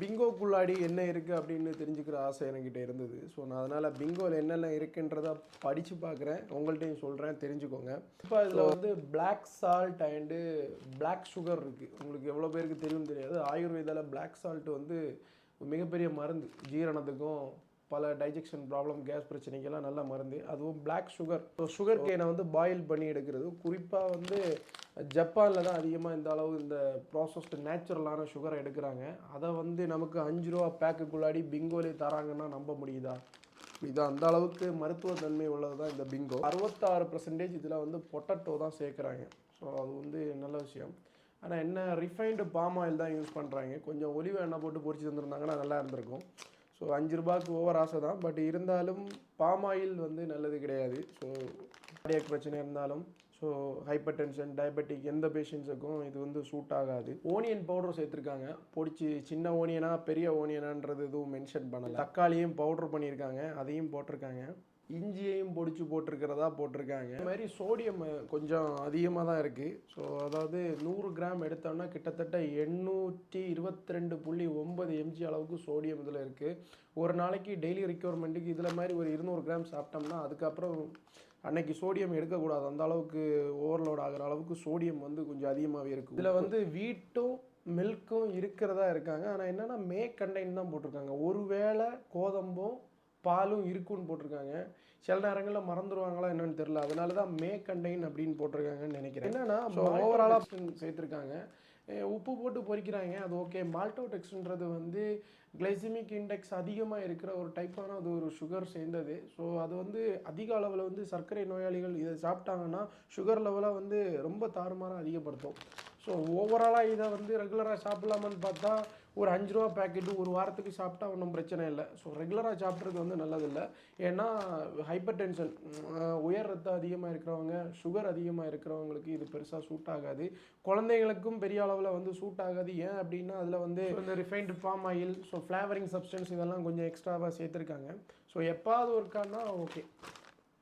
பிங்கோக்குள்ளாடி என்ன இருக்குது அப்படின்னு தெரிஞ்சுக்கிற ஆசை என்கிட்ட இருந்தது. ஸோ நான் அதனால் பிங்கோவில் என்னென்ன இருக்குன்றதை படித்து பார்க்குறேன், உங்கள்கிட்டையும் சொல்கிறேன், தெரிஞ்சுக்கோங்க. இப்போ அதில் வந்து black salt and black sugar இருக்குது. உங்களுக்கு எவ்வளோ பேருக்கு தெரியும் தெரியாது. ஆயுர்வேதாவில் பிளாக் சால்ட் வந்து மிகப்பெரிய மருந்து, ஜீரணத்துக்கும் பல டைஜெக்ஷன் ப்ராப்ளம், கேஸ் பிரச்சனைக்கெல்லாம் நல்ல மருந்து. அதுவும் பிளாக் சுகர், சுகர் கேனை வந்து பாயில் பண்ணி எடுக்கிறது. குறிப்பாக வந்து ஜப்பானில் தான் அதிகமாக இந்த அளவு இந்த ப்ராசஸ்டு நேச்சுரலான சுகரை எடுக்கிறாங்க. அதை வந்து நமக்கு 5 ரூபா பேக்குக்குள்ளாடி பிங்கோலே தராங்கன்னா நம்ப முடியுதா? இது அந்த அளவுக்கு மருத்துவ தன்மை உள்ளது தான் இந்த பிங்கோ. 66% இதில் வந்து பொட்டட்டோ தான் சேர்க்குறாங்க. ஸோ அது வந்து நல்ல விஷயம். ஆனால் என்ன, ரிஃபைன்டு பாம் ஆயில் தான் யூஸ் பண்ணுறாங்க. கொஞ்சம் ஒலிவ எண்ணெய் போட்டு பொரிச்சு தந்துருந்தாங்கன்னா நல்லா இருந்திருக்கும். ஸோ 5 ரூபாய்க்கு ஓவர் ஆசை தான். பட் இருந்தாலும் பாம் ஆயில் வந்து நல்லது கிடையாது. ஸோ கார்டியாக் பிரச்சனை இருந்தாலும், ஸோ ஹைப்பர் டென்ஷன், டயபெட்டிக் எந்த பேஷண்ட்ஸுக்கும் இது வந்து சூட் ஆகாது. ஓனியன் பவுடர் சேர்த்துருக்காங்க. பொடிச்சு சின்ன ஓனியனா பெரிய ஓனியனான்றது எதுவும் மென்ஷன் பண்ணலை. தக்காளியும் பவுடர் பண்ணியிருக்காங்க, அதையும் போட்டிருக்காங்க. இஞ்சியையும் பொடிச்சு போட்டிருக்காங்க. இந்த மாதிரி சோடியம் கொஞ்சம் அதிகமாக தான் இருக்குது. ஸோ அதாவது 100 கிராம் எடுத்தோம்னா கிட்டத்தட்ட 822.9 mg அளவுக்கு சோடியம் இதில் இருக்குது. ஒரு நாளைக்கு டெய்லி ரிக்வயர்மெண்ட்டுக்கு இதில் மாதிரி ஒரு 200 கிராம் சாப்பிட்டோம்னா அதுக்கப்புறம் அன்னைக்கு சோடியம் எடுக்கக்கூடாது. அந்த அளவுக்கு ஓவர்லோட் ஆகிற அளவுக்கு சோடியம் வந்து கொஞ்சம் அதிகமாகவே இருக்குது. இதில் வந்து வீட்டும் மில்க்கும் இருக்கிறதா இருக்காங்க. ஆனால் என்னென்னா கண்டெயின் தான் போட்டிருக்காங்க. ஒருவேளை கோதம்பும் பாலும் இருக்குன்னு போட்டிருக்காங்க. சில நேரங்களில் மறந்துடுவாங்களா என்னன்னு தெரியல. அதனால தான் கண்டெயின் அப்படின்னு போட்டிருக்காங்கன்னு நினைக்கிறேன். என்னன்னா ஓவராலாக சேர்த்துருக்காங்க. உப்பு போட்டு பொரிக்கிறாங்க, அது ஓகே. மால்டோடெக்ஸ்ன்றது வந்து கிளைசிமிக் இண்டெக்ஸ் அதிகமாக இருக்கிற ஒரு டைப்பான அது ஒரு சுகர் சேர்ந்தது. ஸோ அது வந்து அதிக அளவில் வந்து சர்க்கரை நோயாளிகள் இதை சாப்பிட்டாங்கன்னா சுகர் லெவலை வந்து ரொம்ப தாறுமாறாக அதிகப்படுத்தும். ஸோ ஓவராலாக இதை வந்து ரெகுலராக சாப்பிட்லாமான்னு பார்த்தா ஒரு 5 ரூபா பேக்கெட்டு ஒரு வாரத்துக்கு சாப்பிட்டா ஒன்றும் பிரச்சனை இல்லை. ஸோ ரெகுலராக சாப்பிட்றது வந்து நல்லதில்லை. ஏன்னா ஹைப்பர் டென்ஷன், உயர் ரத்தம் அதிகமாக இருக்கிறவங்க, சுகர் அதிகமாக இருக்கிறவங்களுக்கு இது பெருசாக சூட் ஆகாது. குழந்தைங்களுக்கும் பெரிய அளவில் வந்து சூட் ஆகாது. ஏன் அப்படின்னா அதில் வந்து இந்த refined palm oil, so flavouring substance இதெல்லாம் கொஞ்சம் எக்ஸ்ட்ராவாக சேர்த்துருக்காங்க. ஸோ எப்பாவது ஒருக்கான்னா ஓகே.